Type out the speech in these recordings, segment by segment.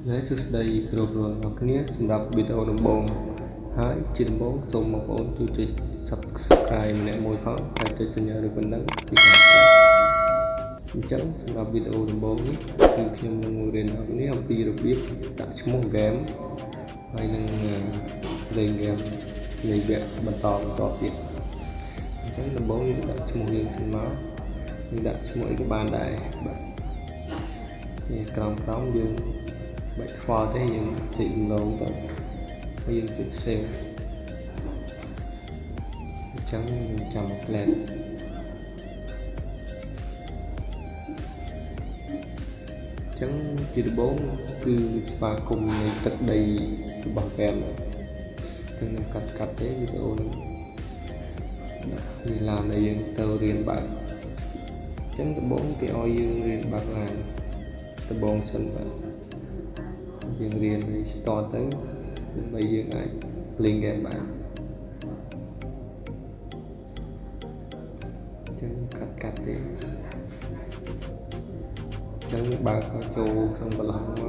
Đấy sứt đây rồi hoặc kiaសម្រាប់ video ដំបូងហើយជាដំបូងសូមបងប្អូនជួយចុច subscribe ម្នាក់មួយផងហើយចុចសញ្ញារូបប៉ុណ្ណឹងពីខាងក្រោយអញ្ចឹងសម្រាប់ video ដំបូងនេះគឺខ្ញុំនឹងបង្រៀនអ្នកនេះអំពីរបៀបដាក់ឈ្មោះ game ហើយនឹងលេង game នៃវគ្គបន្តទៀតអញ្ចឹងដំបូងយើងដាក់ឈ្មោះយើងសិនមកយើងដាក់ឈ្មោះអីក៏បានដែរបាទនេះក្រោមយើងបាច់ខ្វល់ទេយើងចុចឡងទៅហើយយើងចុច save អញ្ចឹងយើងចាំ plan អញ្ចឹងជាដំបូងគឺស្វាគមន៍នៃទឹកដីរបស់ game អញ្ចឹងខ្ញុំកាត់ទេវីដេអូនេះនេះឡានដែលយើងទៅរៀនបើកអញ្ចឹងដំបូងគេឲ្យយើងរៀនបើកឡានដំបូងសិនបាទយើងរៀន start ទៅដើម្បីយើងអាចលេង game បានអញ្ចឹងកាត់ទេអញ្ចឹងបើកក៏ចូលក្នុងបន្លំមកខ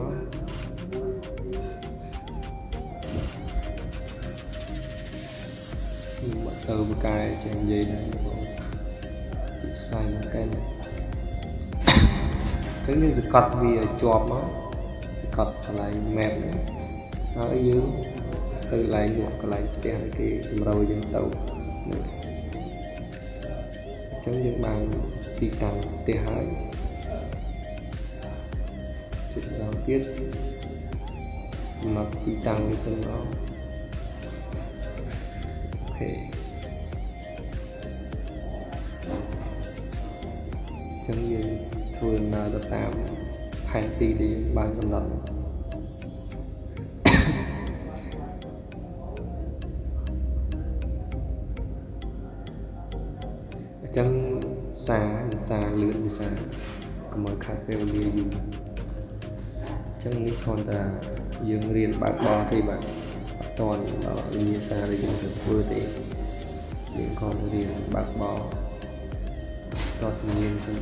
្ញុំអត់សូវបកកែចេះនិយាយដែរបងទីស្អាតមែនតើអញ្ចឹងយើងសកត់វាឲ្យជាប់មកសកត់កន្លែង map ហ្នឹងហើយយើងទៅកន្លែងលក់កន្លែងផ្ទះគេតម្រូវយើងទៅអញ្ចឹងយើងបានទីតាំងផ្ទះហើយជិះដល់ទៀតមកទីតាំងវាសិនមកអូខេអញ្ចឹងយើងធ្វើដំណើរទៅតាមផែនទីដែលយើងបានកំណត់អញ្ចឹងសារលឿនភាសាកុំឲ្យខាតពេលវេលាយូរអញ្ចឹងនេះគ្រាន់តែយើងរៀនបើកបរទេបាទអត់ទាន់ដល់វិញ្ញាសាដែលយើងត្រូវធ្វើទេយើងគ្រាន់តែរៀនបើកបរ start ជំនាញសិន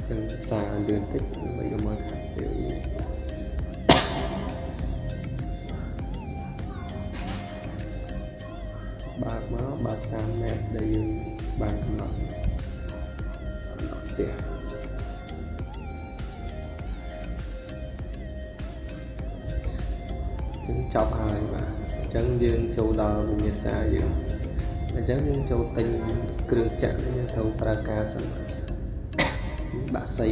អញ្ចឹងសារលឿនតិចដើម្បីកុំឲ្យខាតពេលវេលាបើកមកបើកតាម map ដែលយើងបានកំណត់ផ្ទះអញ្ចឹងចប់ហើយបាទអញ្ចឹងយើងចូលដល់វិញ្ញាសាយើងអញ្ចឹងយើងចូលទិញគ្រឿងចក្រយើងត្រូវប្រើការសិនដាក់សី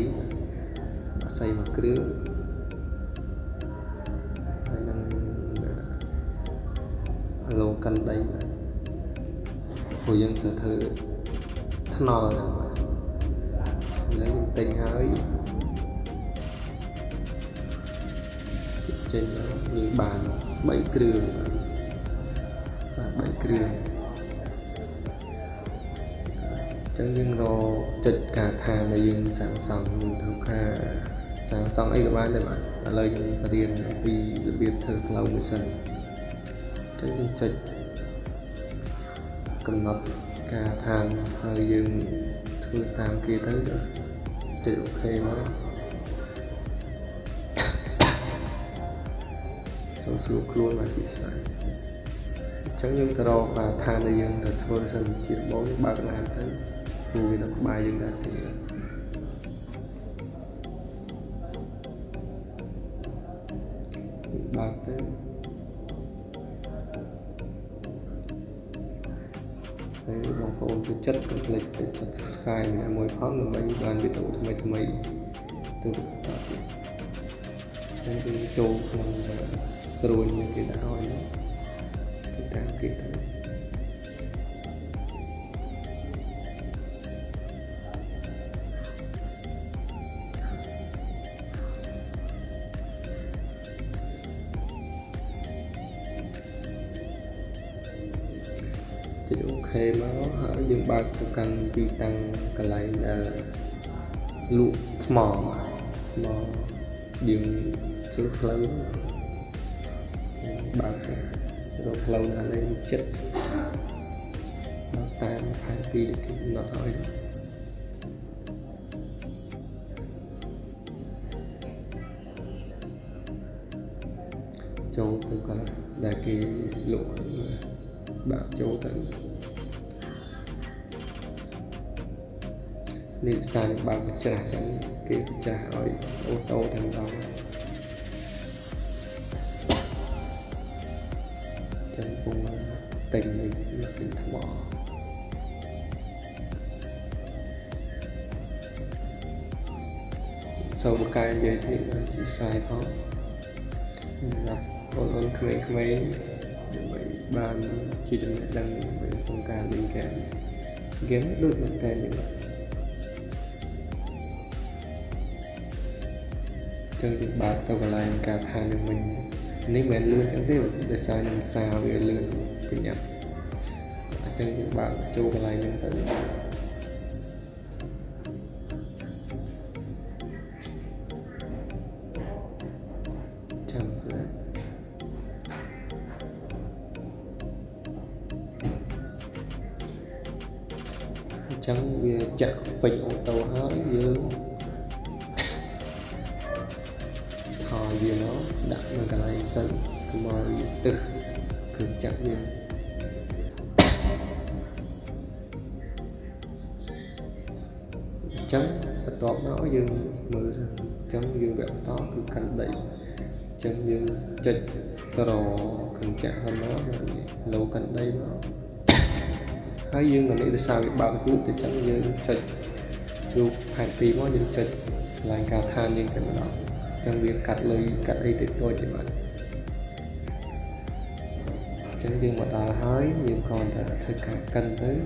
មួយគ្រឿងហើយនឹងឡូកាន់ដីបាទព្រោះយើងត្រូវធ្វើថ្នល់ហ្នឹងបាទឥឡូវយើងទិញហើយចេញមកយើងបាន3គ្រឿងបាទ3គ្រឿងអញ្ចឹងយើងរកចុចកាឋានដែលយើងសាងសង់យើងធ្វើការសាងសង់អីក៏បានដែរបាទឥឡូវយើងរៀនអំពីរបៀបធ្វើផ្លូវមួយសិនអញ្ចឹងយើងចុចកំណត់កាឋានហើយយើងធ្វើតាមគេទៅចុចអូខេមកសូមស្រួលខ្លួនមកទីស្អីអញ្ចឹងយើងទៅរកកាឋានដែលយើងទៅធ្វើសិនជាដំបូងបើកឡានទៅព្រោះវានៅក្បែរយើងដែរទេបើកទៅហើយបងប្អូនចូលចិត្តកុំភ្លេចចុច subscribe ម្នាក់មួយផងដើម្បីបានវីដេអូថ្មីទៅបន្តទៀតអញ្ចឹងគឺចូលក្នុងគ្រួញដែលគេដាក់ឲ្យទៅតាមគេទៅចុចអូខេមកហើយយើងបើកទៅកាន់ទីតាំងកន្លែងដែលលក់ថ្មយើងធ្វើផ្លូវបើកទៅរកផ្លូវណាដែលចិត្តតាមផែនទីដែលគេកំណត់ឲ្យ châu từ còn đại kỳ lụa bạo châu tận nên sai bao cái trả chẳng cái trả ở ô tô thằng đó chân cùng tình thằng bỏ sau một cái giới thiệu chỉ sai khó gặp ôn khmei ban chỉ định đăng về phong ca liên kèm game được mình tên như vậy chân những bạn tao còn lại cả thang được mình nếu mình lươn chẳng tiếp để sao nhưng sao về lươn thì nhập chân những bạn châu còn lại những tự chẳng về chạm bình ô tô hết dương thò về nó đặt mà cái này sân mà từ cực chặt về chấm tọt nó dương mưa chấm dương vẹo to cứ cắn đẩy chấm dương chật tò cần chạm hơn nó lâu cắn đây nó hai dương là để sao việc bao thứ thì chấm dương chật dù hành tí nó dương chật là cả than nhưng cái đó trong việc cắt lấy thì tôi chỉ vậy chứ dương mà ta hái nhưng còn là thời cả cân tới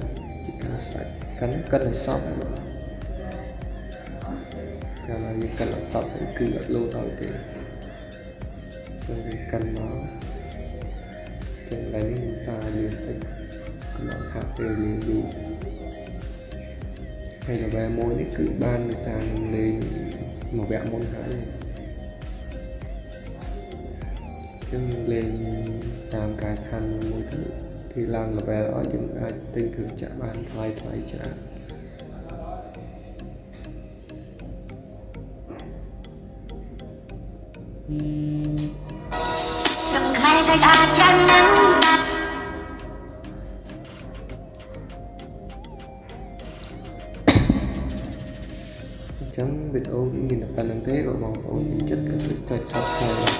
chỉ cần phải cân là xong rồi là những cân là xong thì cứ là lâu rồi thì trong việc cân nó chẳng lấy xa dương tích nó thả về liền dù hay là về môn để cứ ban để sang lên một vẽ môn hái chứ lên làm cái thành mỗi thứ thì làm là về ở những ai tên thường trả ban thay trả chấm video những nhìn được phần năng tế và mong ổn chất các chất cho sau